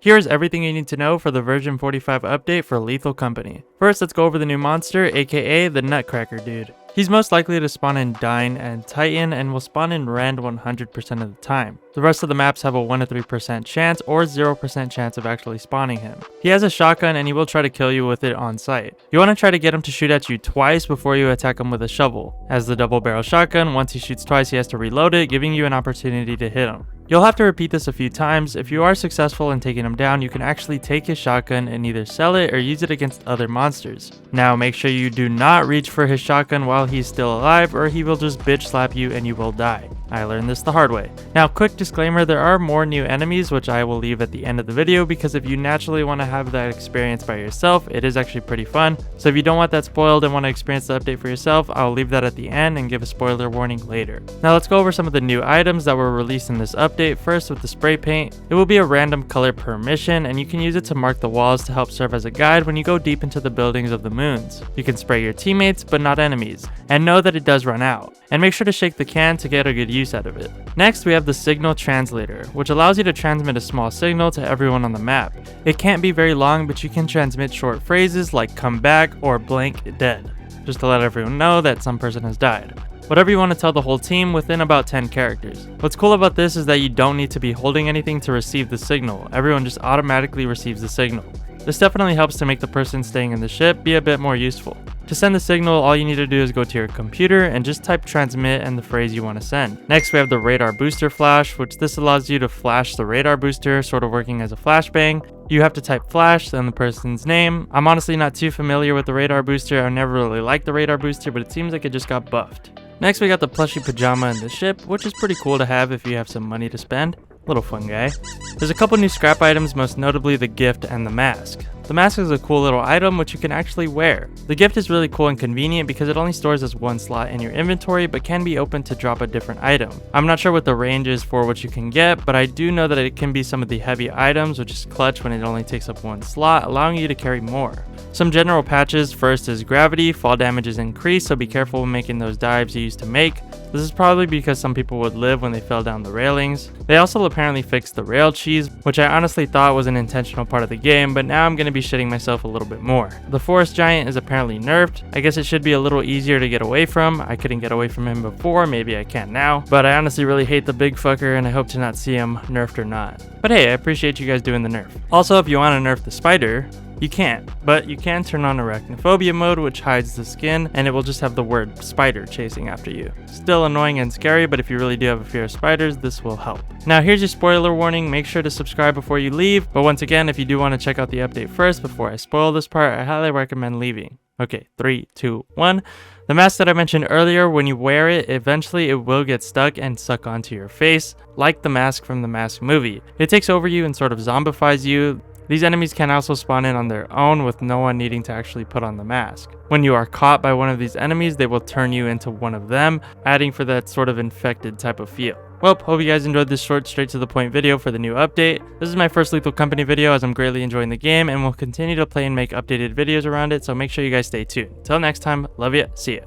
Here's everything you need to know for the version 45 update for Lethal Company. First, let's go over the new monster, aka the Nutcracker dude. He's most likely to spawn in Dine and Titan and will spawn in Rend 100% of the time. The rest of the maps have a 1 to 3% chance or 0% chance of actually spawning him. He has a shotgun and he will try to kill you with it on sight. You want to try to get him to shoot at you twice before you attack him with a shovel. As the double barrel shotgun, once he shoots twice he has to reload it, giving you an opportunity to hit him. You'll have to repeat this a few times. If you are successful in taking him down, you can actually take his shotgun and either sell it or use it against other monsters. Now make sure you do not reach for his shotgun while he's still alive or he will just bitch slap you and you will die. I learned this the hard way. Now quick disclaimer, there are more new enemies which I will leave at the end of the video because if you naturally want to have that experience by yourself, it is actually pretty fun. So if you don't want that spoiled and want to experience the update for yourself, I'll leave that at the end and give a spoiler warning later. Now let's go over some of the new items that were released in this update. First with the spray paint, it will be a random color per mission and you can use it to mark the walls to help serve as a guide when you go deep into the buildings of the moons. You can spray your teammates but not enemies, and know that it does run out. And make sure to shake the can to get a good use out of it. Next we have the signal translator, which allows you to transmit a small signal to everyone on the map. It can't be very long, but you can transmit short phrases like come back or blank dead, just to let everyone know that some person has died. Whatever you want to tell the whole team within about 10 characters. What's cool about this is that you don't need to be holding anything to receive the signal. Everyone just automatically receives the signal. This definitely helps to make the person staying in the ship be a bit more useful. To send the signal, all you need to do is go to your computer and just type transmit and the phrase you want to send. Next we have the radar booster flash, which this allows you to flash the radar booster, sort of working as a flashbang. You have to type flash, then the person's name. I'm honestly not too familiar with the radar booster. I never really liked the radar booster, but it seems like it just got buffed. Next we got the plushie pajama in the ship, which is pretty cool to have if you have some money to spend. Little fun guy. There's a couple new scrap items, most notably the gift and the mask. The mask is a cool little item which you can actually wear. The gift is really cool and convenient because it only stores as one slot in your inventory but can be opened to drop a different item. I'm not sure what the range is for what you can get, but I do know that it can be some of the heavy items, which is clutch when it only takes up one slot, allowing you to carry more. Some general patches, first is gravity, fall damage is increased, so be careful when making those dives you used to make. This is probably because some people would live when they fell down the railings. They also apparently fixed the rail cheese, which I honestly thought was an intentional part of the game, but now I'm going to be shitting myself a little bit more. The forest giant is apparently nerfed. I guess it should be a little easier to get away from. I couldn't get away from him before, maybe I can now, but I honestly really hate the big fucker and I hope to not see him nerfed or not. But hey, I appreciate you guys doing the nerf. Also, if you want to nerf the spider, you can't, but you can turn on arachnophobia mode, which hides the skin, and it will just have the word spider chasing after you. Still annoying and scary, but if you really do have a fear of spiders, this will help. Now here's your spoiler warning, make sure to subscribe before you leave, but once again, if you do want to check out the update first before I spoil this part, I highly recommend leaving. Okay, 3, 2, 1. The mask that I mentioned earlier, when you wear it, eventually it will get stuck and suck onto your face, like the mask from the Mask movie. It takes over you and sort of zombifies you. These enemies can also spawn in on their own with no one needing to actually put on the mask. When you are caught by one of these enemies, they will turn you into one of them, adding for that sort of infected type of feel. Well, hope you guys enjoyed this short, straight to the point video for the new update. This is my first Lethal Company video as I'm greatly enjoying the game and will continue to play and make updated videos around it, so make sure you guys stay tuned. Till next time, love ya, see ya.